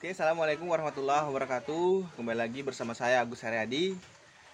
Oke, assalamualaikum warahmatullahi wabarakatuh. Kembali lagi bersama saya Agus Haryadi.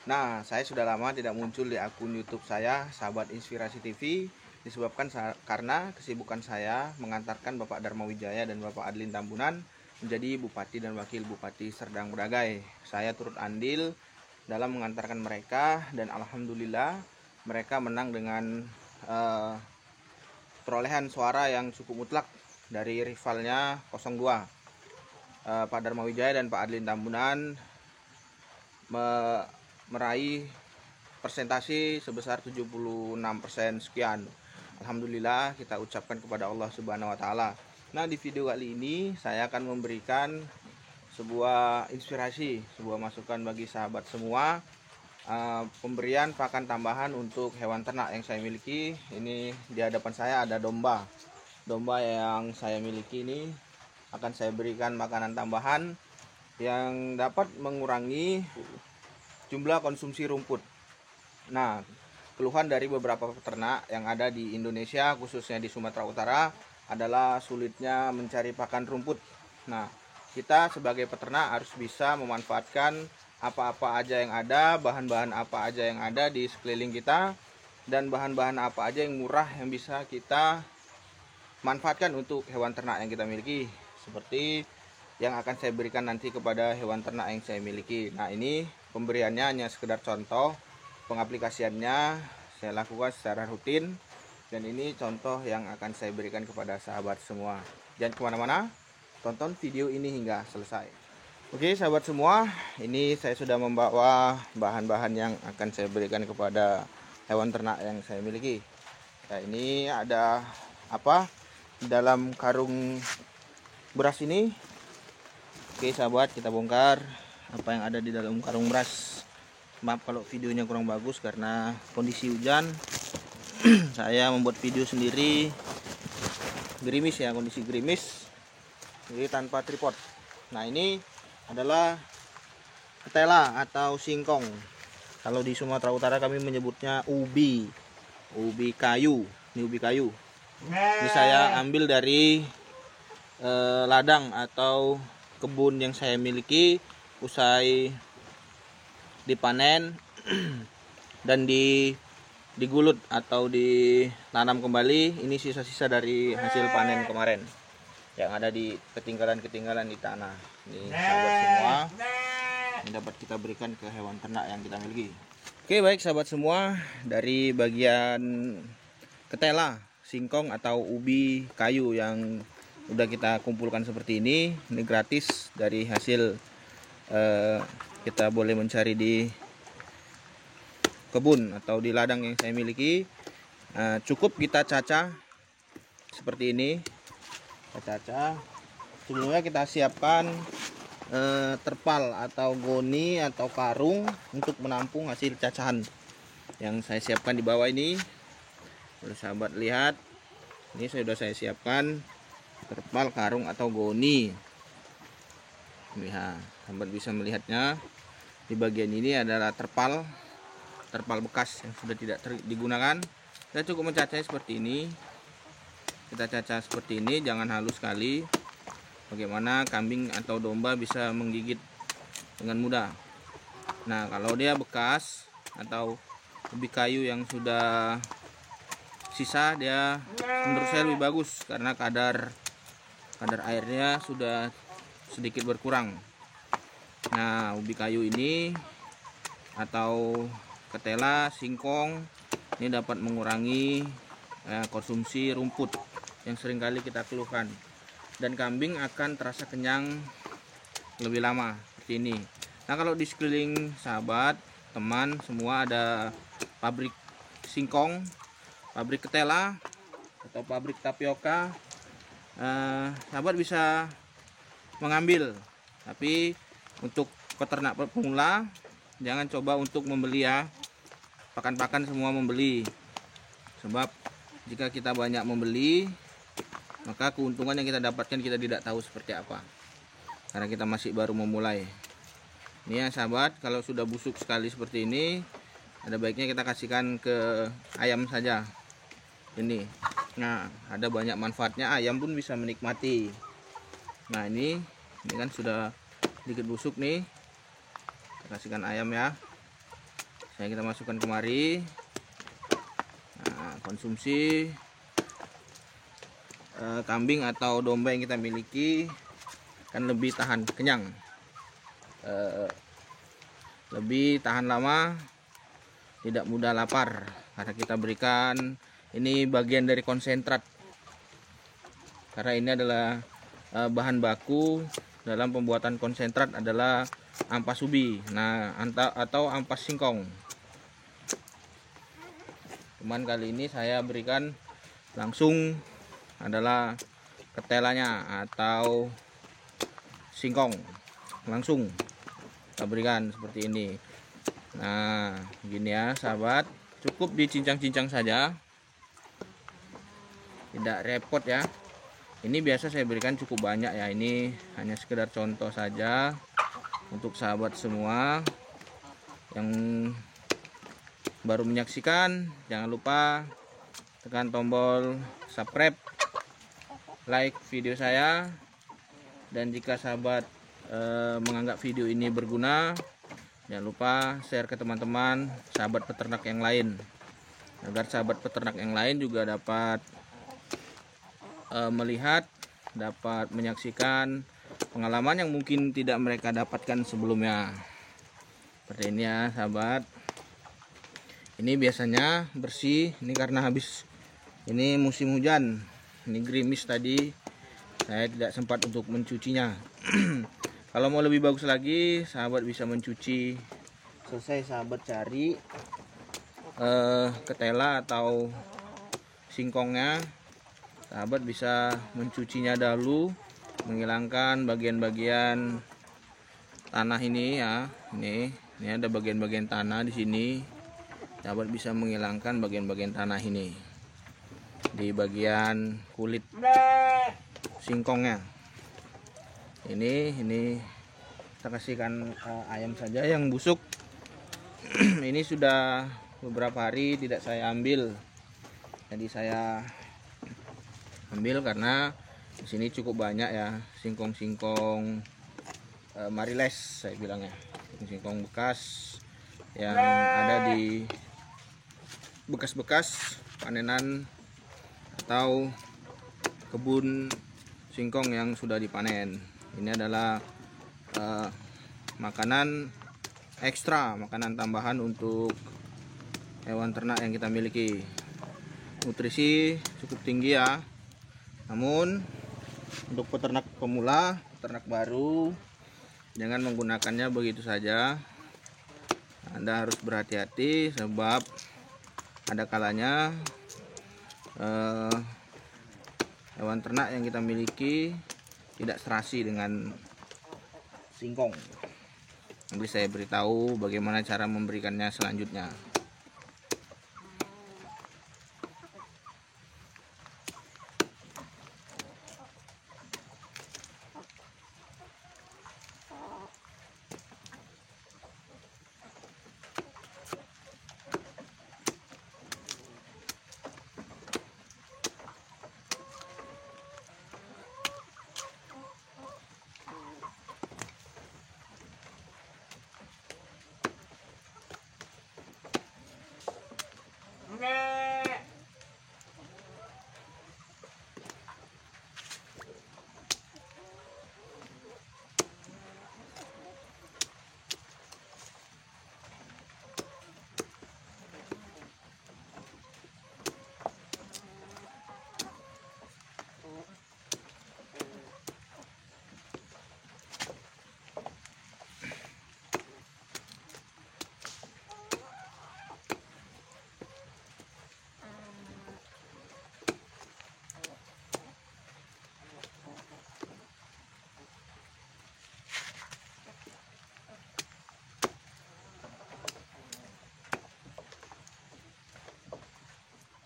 Nah, saya sudah lama tidak muncul di akun YouTube saya, Sahabat Inspirasi TV, disebabkan karena kesibukan saya mengantarkan Bapak Dharma Wijaya dan Bapak Adlin Tambunan menjadi Bupati dan Wakil Bupati Serdang Bedagai. Saya turut andil dalam mengantarkan mereka dan alhamdulillah mereka menang dengan perolehan suara yang cukup mutlak dari rivalnya 02. Pak Dharma Wijaya dan Pak Adlin Tambunan meraih persentase sebesar 76% sekian. Alhamdulillah, kita ucapkan kepada Allah Subhanahu wa taala. Nah, di video kali ini saya akan memberikan sebuah inspirasi, sebuah masukan bagi sahabat semua, pemberian pakan tambahan untuk hewan ternak yang saya miliki. Ini di hadapan saya ada domba yang saya miliki. Ini akan saya berikan makanan tambahan yang dapat mengurangi jumlah konsumsi rumput. Nah, keluhan dari beberapa peternak yang ada di Indonesia, khususnya di Sumatera Utara, adalah sulitnya mencari pakan rumput. Nah, kita sebagai peternak harus bisa memanfaatkan apa-apa aja yang ada, bahan-bahan apa aja yang ada di sekeliling kita, dan bahan-bahan apa aja yang murah yang bisa kita manfaatkan untuk hewan ternak yang kita miliki, seperti yang akan saya berikan nanti kepada hewan ternak yang saya miliki. Nah, ini pemberiannya hanya sekedar contoh, pengaplikasiannya saya lakukan secara rutin, dan ini contoh yang akan saya berikan kepada sahabat semua. Jangan kemana-mana, tonton video ini hingga selesai. Oke sahabat semua, ini saya sudah membawa bahan-bahan yang akan saya berikan kepada hewan ternak yang saya miliki. Nah, ini ada apa dalam karung beras ini. Oke sahabat, kita bongkar apa yang ada di dalam karung beras. Maaf kalau videonya kurang bagus karena kondisi hujan. Saya membuat video sendiri, gerimis ya, kondisi gerimis, jadi tanpa tripod. Nah, ini adalah ketela atau singkong. Kalau di Sumatera Utara kami menyebutnya ubi kayu. Ini ubi kayu. Ini saya ambil dari ladang atau kebun yang saya miliki usai dipanen dan digulut atau ditanam kembali. Ini sisa-sisa dari hasil panen kemarin yang ada di ketinggalan di tanah. Ini sahabat semua, ini dapat kita berikan ke hewan ternak yang kita miliki. Oke, baik sahabat semua, dari bagian ketela, singkong atau ubi kayu yang udah kita kumpulkan seperti ini gratis dari hasil kita boleh mencari di kebun atau di ladang yang saya miliki. Cukup kita cacah seperti ini. Kita cacah. Sebelumnya kita siapkan terpal atau goni atau karung untuk menampung hasil cacahan yang saya siapkan di bawah ini. Kalau sahabat lihat, ini sudah saya siapkan terpal, karung atau goni. Lihat, sahabat bisa melihatnya. Di bagian ini adalah terpal bekas yang sudah tidak digunakan. Kita cukup mencacahnya seperti ini. Kita cacah seperti ini, jangan halus sekali. Bagaimana kambing atau domba bisa menggigit dengan mudah. Nah, kalau dia bekas atau ubi kayu yang sudah sisa, dia menurut saya lebih bagus karena kadar airnya sudah sedikit berkurang. Nah, ubi kayu ini atau ketela, singkong ini dapat mengurangi konsumsi rumput yang seringkali kita keluhkan, dan kambing akan terasa kenyang lebih lama seperti ini. Nah, kalau di sekeliling sahabat, teman semua ada pabrik singkong, pabrik ketela atau pabrik tapioka, sahabat bisa mengambil. Tapi untuk peternak pemula jangan coba untuk membeli ya, pakan-pakan semua membeli, sebab jika kita banyak membeli maka keuntungan yang kita dapatkan kita tidak tahu seperti apa karena kita masih baru memulai. Ini ya sahabat, kalau sudah busuk sekali seperti ini, ada baiknya kita kasihkan ke ayam saja ini. Nah, ada banyak manfaatnya, ayam pun bisa menikmati. Nah, ini Ini kan sudah sedikit busuk nih. Kita kasihkan ayam ya. Kita masukkan kemari. Nah, konsumsi kambing atau domba yang kita miliki kan lebih tahan kenyang, lebih tahan lama, tidak mudah lapar, karena kita berikan ini bagian dari konsentrat, karena ini adalah bahan baku dalam pembuatan konsentrat adalah ampas ubi, nah atau ampas singkong. Cuman kali ini saya berikan langsung adalah ketelanya atau singkong, langsung kita berikan seperti ini. Nah begini ya sahabat, cukup dicincang-cincang saja, tidak repot ya. Ini biasa saya berikan cukup banyak ya, ini hanya sekedar contoh saja untuk sahabat semua yang baru menyaksikan. Jangan lupa tekan tombol subscribe, like video saya, dan jika sahabat menganggap video ini berguna, jangan lupa share ke teman-teman sahabat peternak yang lain, agar sahabat peternak yang lain juga dapat melihat, dapat menyaksikan pengalaman yang mungkin tidak mereka dapatkan sebelumnya. Seperti ini ya sahabat. Ini biasanya bersih, ini karena habis ini musim hujan, ini gerimis tadi, saya tidak sempat untuk mencucinya. Kalau mau lebih bagus lagi, sahabat bisa mencuci. Selesai sahabat cari ketela atau singkongnya, sahabat bisa mencucinya dahulu, menghilangkan bagian-bagian tanah ini ya. Ini ada bagian-bagian tanah di sini. Sahabat bisa menghilangkan bagian-bagian tanah ini di bagian kulit singkongnya. Ini kita kasihkan ayam saja yang busuk. Ini sudah beberapa hari tidak saya ambil, jadi saya ambil karena di sini cukup banyak ya singkong-singkong mariles, saya bilangnya singkong bekas yang ada di bekas-bekas panenan atau kebun singkong yang sudah dipanen. Ini adalah makanan ekstra, makanan tambahan untuk hewan ternak yang kita miliki. Nutrisi cukup tinggi ya. Namun untuk peternak pemula, peternak baru, jangan menggunakannya begitu saja. Anda harus berhati-hati sebab ada kalanya hewan ternak yang kita miliki tidak serasi dengan singkong. Nanti saya beritahu bagaimana cara memberikannya selanjutnya.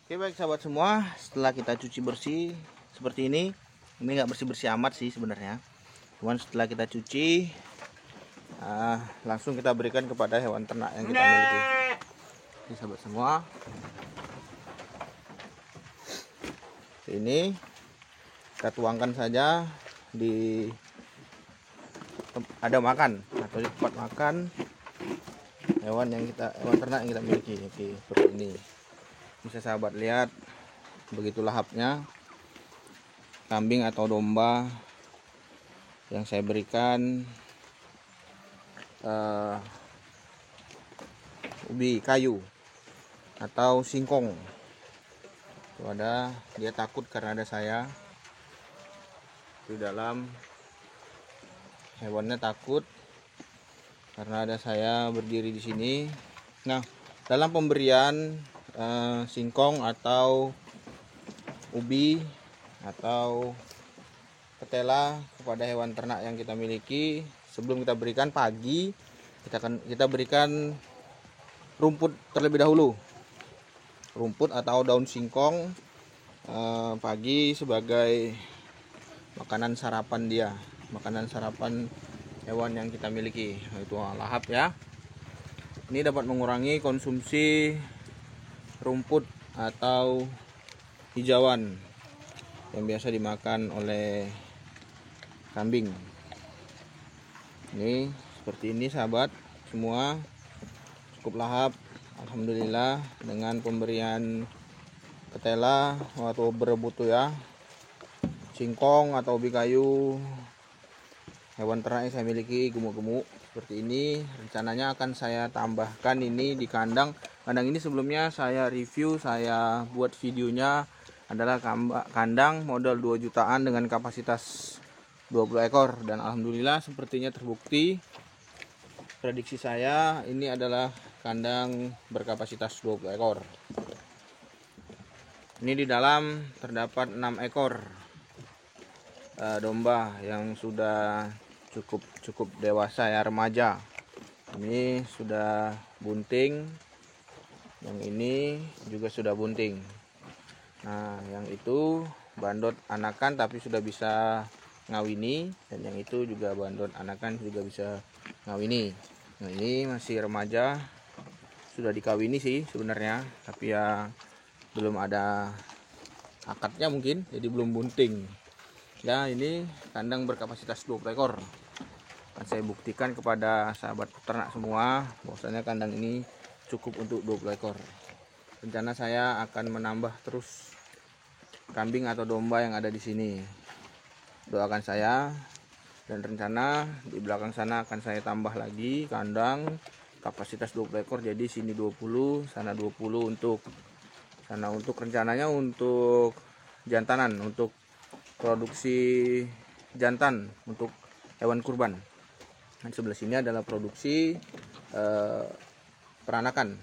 Oke baik sahabat semua, setelah kita cuci bersih seperti ini nggak bersih-bersih amat sih sebenarnya. Cuman setelah kita cuci, langsung kita berikan kepada hewan ternak yang kita miliki. Ini sahabat semua, ini kita tuangkan saja di ada makan atau di tempat makan hewan ternak yang kita miliki. Oke, seperti ini. Bisa sahabat lihat, begitu lahapnya kambing atau domba yang saya berikan ubi kayu atau singkong. Itu ada, dia takut karena ada saya di dalam. Hewannya takut karena ada saya berdiri di sini. Nah, dalam pemberian singkong atau ubi atau ketela kepada hewan ternak yang kita miliki, sebelum kita berikan pagi, kita berikan rumput terlebih dahulu, rumput atau daun singkong pagi sebagai makanan sarapan dia, makanan sarapan hewan yang kita miliki. Itu lahap ya. Ini dapat mengurangi konsumsi rumput atau hijauan yang biasa dimakan oleh kambing. Ini seperti ini sahabat semua, cukup lahap alhamdulillah dengan pemberian ketela atau berebut ya, singkong atau ubi kayu. Hewan ternak yang saya miliki gemuk-gemuk seperti ini. Rencananya akan saya tambahkan ini di kandang. Kandang ini sebelumnya saya review, saya buat videonya adalah kandang modal 2 jutaan dengan kapasitas 20 ekor. Dan alhamdulillah sepertinya terbukti prediksi saya, ini adalah kandang berkapasitas 20 ekor. Ini di dalam terdapat 6 ekor domba yang sudah cukup dewasa ya, remaja. Ini sudah bunting, yang ini juga sudah bunting. Nah, yang itu bandot anakan tapi sudah bisa ngawini, dan yang itu juga bandot anakan juga bisa ngawini. Nah, ini masih remaja, sudah dikawini sih sebenarnya, tapi ya belum ada akadnya mungkin, jadi belum bunting. Ya, ini kandang berkapasitas 20 ekor. Akan saya buktikan kepada sahabat peternak semua bahwasanya kandang ini cukup untuk 20 ekor. Rencana saya akan menambah terus kambing atau domba yang ada di sini. Doakan saya, dan rencana di belakang sana akan saya tambah lagi kandang kapasitas 20 ekor. Jadi sini 20, sana 20 untuk rencananya untuk jantanan, untuk produksi jantan untuk hewan kurban. Dan sebelah sini adalah produksi peranakan.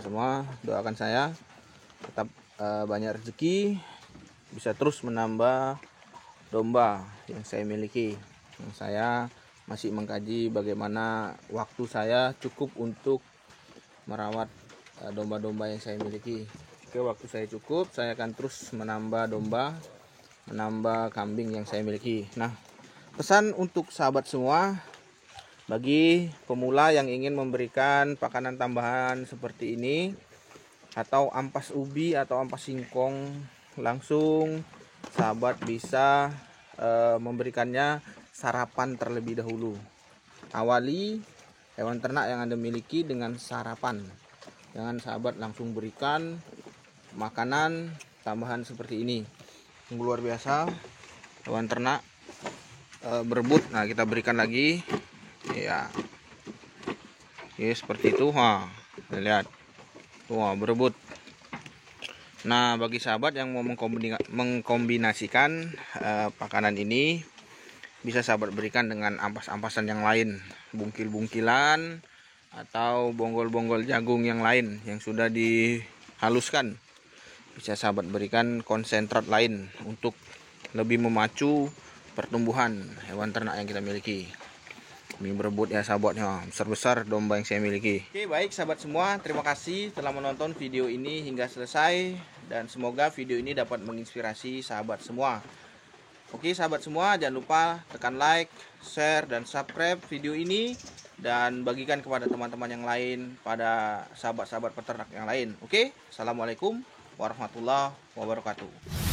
Semua doakan saya tetap banyak rezeki, bisa terus menambah domba yang saya miliki. Yang saya masih mengkaji bagaimana waktu saya cukup untuk merawat domba-domba yang saya miliki. Jika waktu saya cukup, saya akan terus menambah domba, menambah kambing yang saya miliki. Nah, pesan untuk sahabat semua, bagi pemula yang ingin memberikan pakanan tambahan seperti ini atau ampas ubi atau ampas singkong, langsung sahabat bisa memberikannya sarapan terlebih dahulu. Awali hewan ternak yang Anda miliki dengan sarapan. Jangan sahabat langsung berikan makanan tambahan seperti ini. Yang luar biasa, hewan ternak berebut. Nah, kita berikan lagi ya. Oke, seperti itu. Lihat. Wah, berebut. Nah, bagi sahabat yang mau mengkombinasikan pakanan ini, bisa sahabat berikan dengan ampas-ampasan yang lain, bungkil-bungkilan atau bonggol-bonggol jagung yang lain yang sudah dihaluskan. Bisa sahabat berikan konsentrat lain untuk lebih memacu pertumbuhan hewan ternak yang kita miliki. Ini berebut ya sahabatnya, besar-besar domba yang saya miliki. Oke, baik sahabat semua, terima kasih telah menonton video ini hingga selesai, dan semoga video ini dapat menginspirasi sahabat semua. Oke sahabat semua, jangan lupa tekan like, share, dan subscribe video ini, dan bagikan kepada teman-teman yang lain, pada sahabat-sahabat peternak yang lain. Oke, assalamualaikum warahmatullahi wabarakatuh.